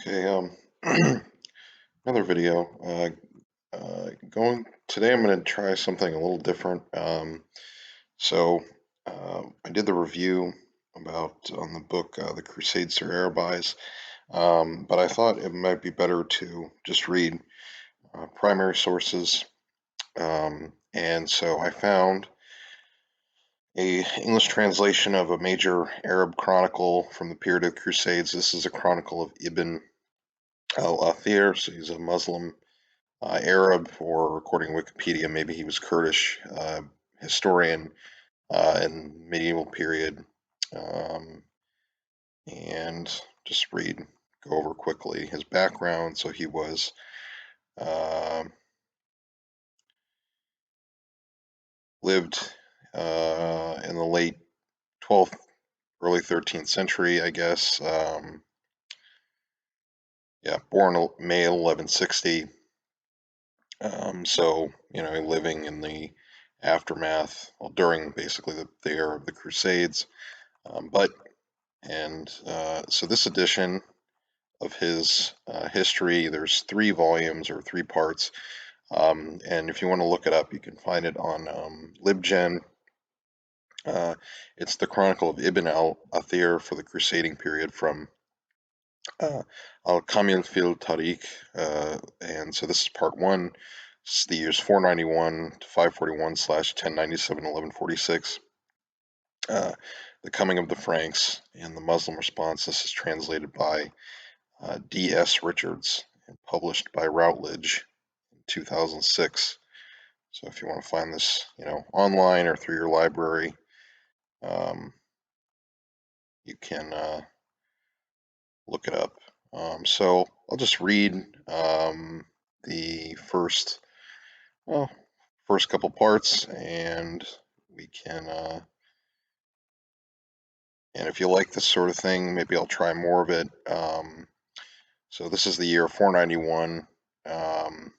Okay, another video. Today I'm going to try something a little different. I did the review on the book The Crusades Sir Arabis, but I thought it might be better to just read primary sources. And so I found a English translation of a major Arab chronicle from the period of the Crusades. This is a Chronicle of Ibn Al-Athir, so he's a Muslim Arab, or according to Wikipedia, maybe he was Kurdish historian in medieval period. And just go over quickly his background. So he was lived in the late 12th, early 13th century, I guess. Born May 1160. Living in the aftermath, well, during basically the era of the Crusades. So this edition of his history, there's 3 volumes or 3 parts. And if you want to look it up, you can find it on LibGen. It's the Chronicle of Ibn Al-Athir for the Crusading Period from al-Kamil fil Tariq. And so this is part 1. It's the years 491 to 541 / 1097 1146. The Coming of the Franks and the Muslim Response. This is translated by D.S. Richards and published by Routledge in 2006. So if you want to find this, online or through your library, you can look it up. So I'll just read the first couple parts, and we can. And if you like this sort of thing, maybe I'll try more of it. So this is the year 491, or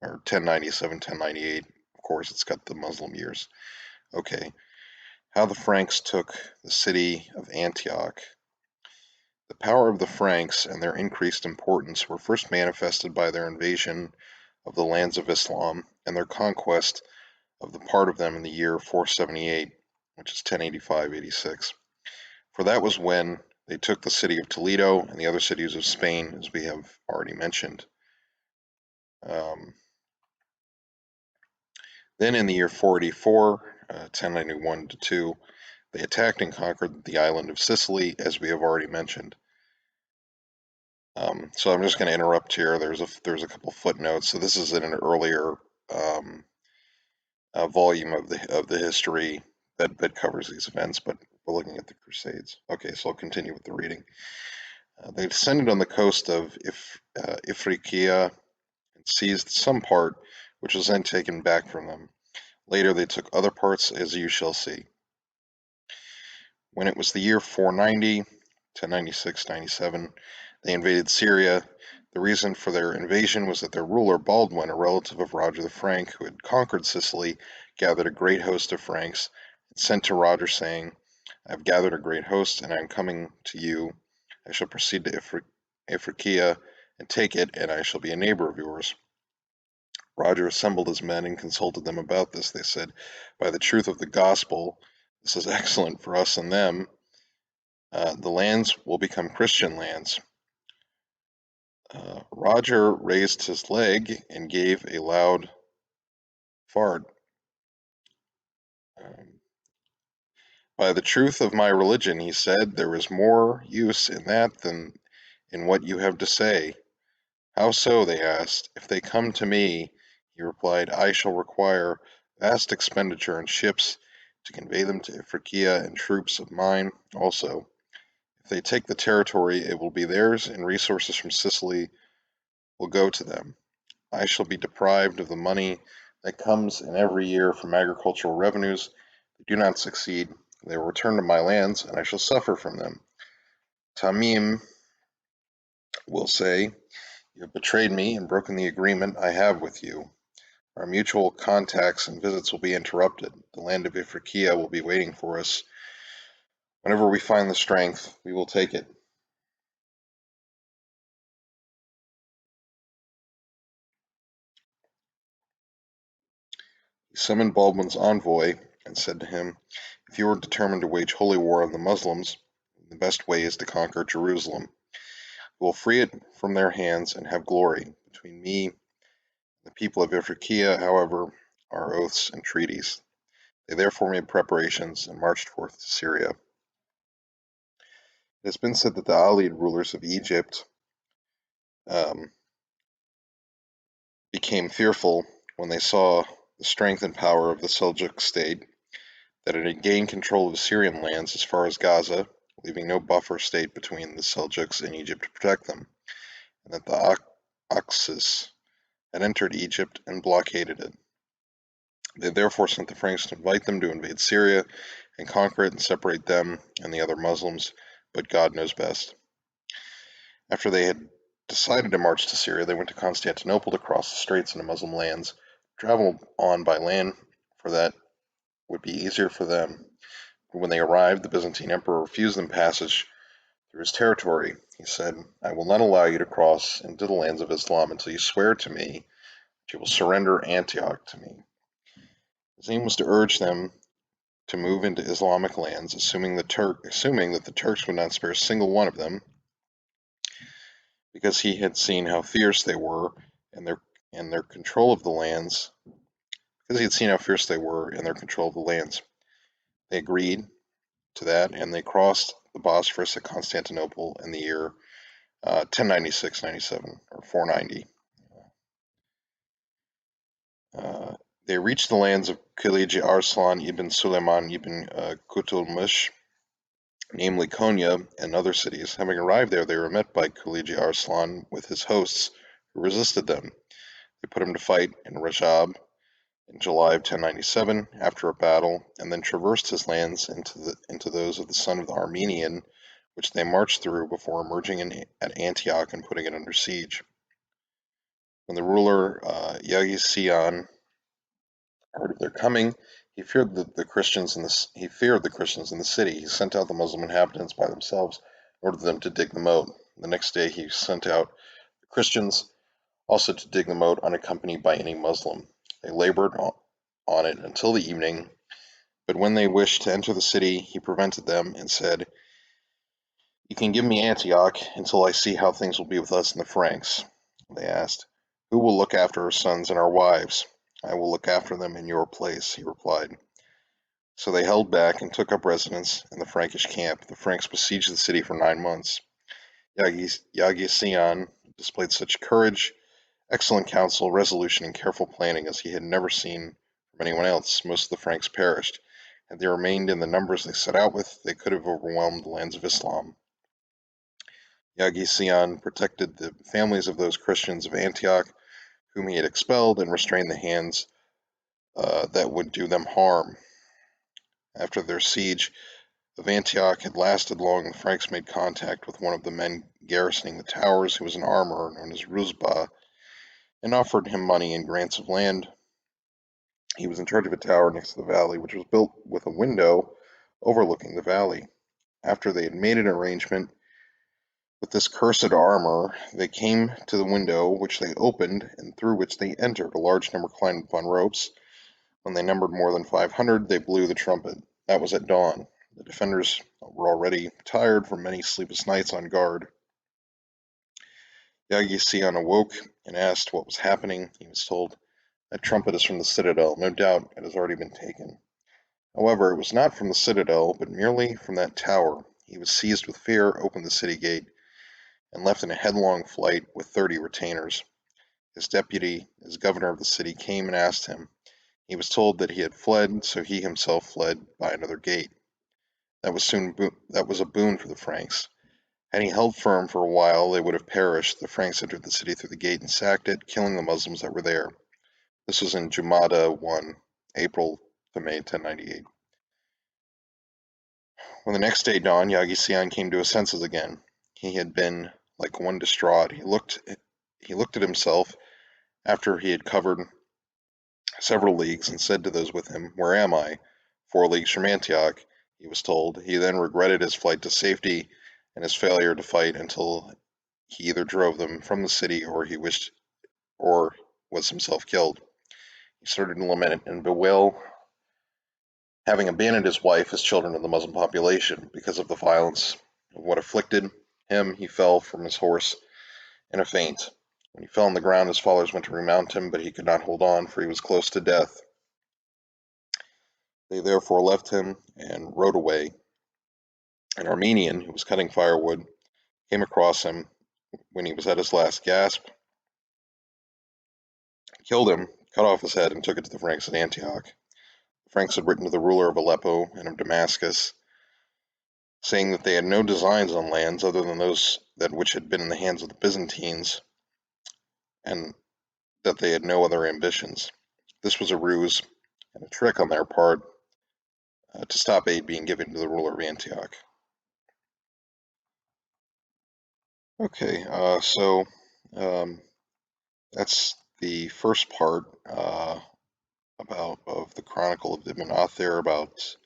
1097, 1098. Of course, it's got the Muslim years. Okay. How the Franks took the city of Antioch. The power of the Franks and their increased importance were first manifested by their invasion of the lands of Islam and their conquest of the part of them in the year 478, which is 1085-86. For that was when they took the city of Toledo and the other cities of Spain, as we have already mentioned. Then in the year 484, 1091-2, they attacked and conquered the island of Sicily, as we have already mentioned. So I'm just going to interrupt here. There's a couple footnotes. So this is in an earlier volume of the history that covers these events, but we're looking at the Crusades. Okay, so I'll continue with the reading. They descended on the coast of Ifriqiya and seized some part, which was then taken back from them. Later they took other parts, as you shall see. When it was the year 490, 1096, 97, they invaded Syria. The reason for their invasion was that their ruler Baldwin, a relative of Roger the Frank, who had conquered Sicily, gathered a great host of Franks and sent to Roger, saying, I have gathered a great host, and I am coming to you. I shall proceed to Ifriqiya and take it, and I shall be a neighbor of yours. Roger assembled his men and consulted them about this. They said, by the truth of the gospel, this is excellent for us and them. The lands will become Christian lands. Roger raised his leg and gave a loud fart. By the truth of my religion, he said, there is more use in that than in what you have to say. How so? They asked. If they come to me, he replied, I shall require vast expenditure in ships to convey them to Ifriqiya, and troops of mine also. If they take the territory, it will be theirs, and resources from Sicily will go to them. I shall be deprived of the money that comes in every year from agricultural revenues. If they do not succeed, they will return to my lands, and I shall suffer from them. Tamim will say, you have betrayed me and broken the agreement I have with you. Our mutual contacts and visits will be interrupted. The land of Ifriqiya will be waiting for us. Whenever we find the strength, we will take it. summoned Baldwin's envoy and said to him, "If you are determined to wage holy war on the Muslims, the best way is to conquer Jerusalem. We will free it from their hands and have glory. Between me and the people of Ifriqiya, however, are oaths and treaties." They therefore made preparations and marched forth to Syria. It has been said that the Alid rulers of Egypt became fearful when they saw the strength and power of the Seljuk state, that it had gained control of Syrian lands as far as Gaza, leaving no buffer state between the Seljuks and Egypt to protect them, and that the Oxus had entered Egypt and blockaded it. They therefore sent the Franks to invite them to invade Syria and conquer it and separate them and the other Muslims, but God knows best. After they had decided to march to Syria, they went to Constantinople to cross the straits into Muslim lands, travel on by land, for that would be easier for them. But when they arrived, the Byzantine emperor refused them passage through his territory. He said, "I will not allow you to cross into the lands of Islam until you swear to me that you will surrender Antioch to me." His aim was to urge them to move into Islamic lands, assuming that the Turks would not spare a single one of them, because he had seen how fierce they were in their control of the lands. Because he had seen how fierce they were in their control of the lands, they agreed to that, and they crossed the Bosphorus at Constantinople in the year 1096-97 or 490. They reached the lands of Khaliji Arslan ibn Suleiman ibn Qutulmush, namely Konya and other cities. Having arrived there, they were met by Khaliji Arslan with his hosts, who resisted them. They put him to fight in Rajab in July of 1097 after a battle, and then traversed his lands into those of the son of the Armenian, which they marched through before emerging at Antioch and putting it under siege. When the ruler Yagisian heard of their coming, he feared the Christians in the city. He sent out the Muslim inhabitants by themselves, ordered them to dig the moat. The next day he sent out the Christians also to dig the moat, unaccompanied by any Muslim. They labored on it until the evening, but when they wished to enter the city, he prevented them and said, "You can give me Antioch until I see how things will be with us and the Franks." They asked, "Who will look after our sons and our wives?" "I will look after them in your place," he replied. So they held back and took up residence in the Frankish camp. The Franks besieged the city for 9 months. Yagisian displayed such courage, excellent counsel, resolution, and careful planning as he had never seen from anyone else. Most of the Franks perished. Had they remained in the numbers they set out with, they could have overwhelmed the lands of Islam. Yagisian protected the families of those Christians of Antioch whom he had expelled and restrained the hands that would do them harm. After their siege of Antioch had lasted long, the Franks made contact with one of the men garrisoning the towers, who was an armorer known as Ruzba, and offered him money and grants of land. He was in charge of a tower next to the valley, which was built with a window overlooking the valley. After they had made an arrangement with this cursed armorer, they came to the window, which they opened, and through which they entered. A large number climbed upon ropes. When they numbered more than 500, they blew the trumpet. That was at dawn. The defenders were already tired from many sleepless nights on guard. Yagisian awoke and asked what was happening. He was told, "That trumpet is from the citadel. No doubt it has already been taken." However, it was not from the citadel, but merely from that tower. He was seized with fear, opened the city gate, and left in a headlong flight with 30 retainers. His deputy, as governor of the city, came and asked him. He was told that he had fled, so he himself fled by another gate. That was a boon for the Franks. Had he held firm for a while, they would have perished. The Franks entered the city through the gate and sacked it, killing the Muslims that were there. This was in Jumada 1, April to May 1098. When the next day dawned, Yagisian came to his senses again. He had been like one distraught. He looked at himself after he had covered several leagues and said to those with him, "Where am I?" "4 leagues from Antioch," he was told. He then regretted his flight to safety and his failure to fight until he either drove them from the city or was himself killed. He started to lament and bewail having abandoned his wife, his children, and the Muslim population because of the violence of what afflicted him. He fell from his horse in a faint. When he fell on the ground, his followers went to remount him, but he could not hold on, for he was close to death. They therefore left him and rode away. An Armenian, who was cutting firewood, came across him when he was at his last gasp, killed him, cut off his head, and took it to the Franks at Antioch. The Franks had written to the ruler of Aleppo and of Damascus, saying that they had no designs on lands other than those that which had been in the hands of the Byzantines, and that they had no other ambitions. This was a ruse and a trick on their part to stop aid being given to the ruler of Antioch. Okay, so that's the first part of the Chronicle of Ibn Al-Athir about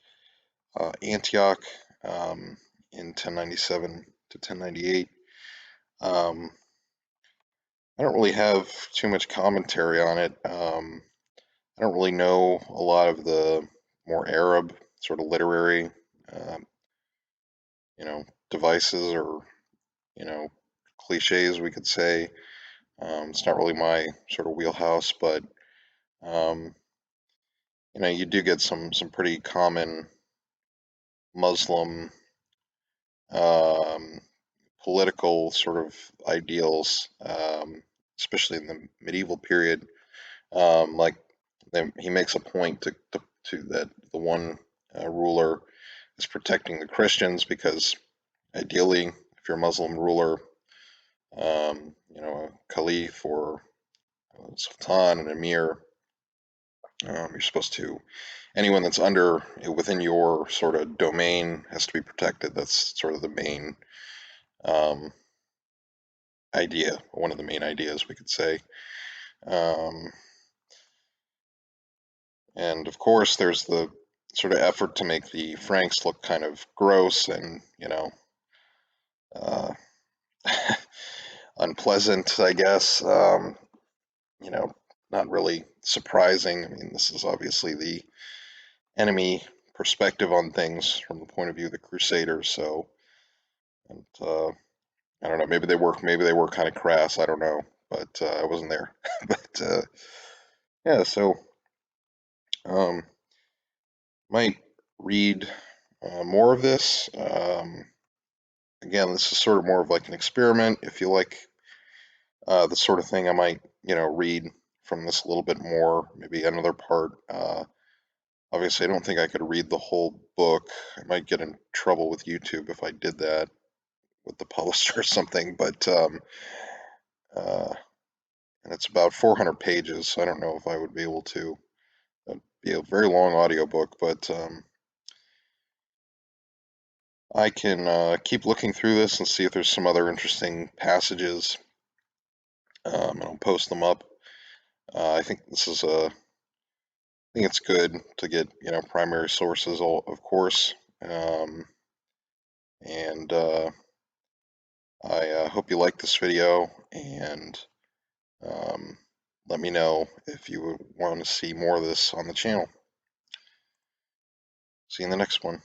Antioch in 1097 to 1098. I don't really have too much commentary on it. I don't really know a lot of the more Arab sort of literary, um, devices or, cliches, we could say. It's not really my sort of wheelhouse, but, um, you do get some pretty common Muslim um, political sort of ideals, especially in the medieval period. Like he makes a point to that the one ruler is protecting the Christians because ideally, if you're a Muslim ruler, a caliph or a sultan, an emir, you're supposed to anyone that's within your sort of domain has to be protected. That's sort of the main um, idea, one of the main ideas we could say. Um, and of course, there's the sort of effort to make the Franks look kind of gross and, uh, unpleasant, I guess. You know, not really surprising. I mean, this is obviously the enemy perspective on things from the point of view of the Crusaders. So, and I don't know. Maybe they were kind of crass. I don't know, but I wasn't there. But yeah, so um, might read more of this. Again, this is sort of more of like an experiment. If you like the sort of thing, I might read from this a little bit more. Maybe another part. Obviously, I don't think I could read the whole book. I might get in trouble with YouTube if I did that with the publisher or something. But uh, and it's about 400 pages, so I don't know if I would be able to. It'd be a very long audiobook, but I can keep looking through this and see if there's some other interesting passages, and I'll post them up. I think I think it's good to get primary sources, of course, and I hope you like this video and um, let me know if you want to see more of this on the channel. See you in the next one.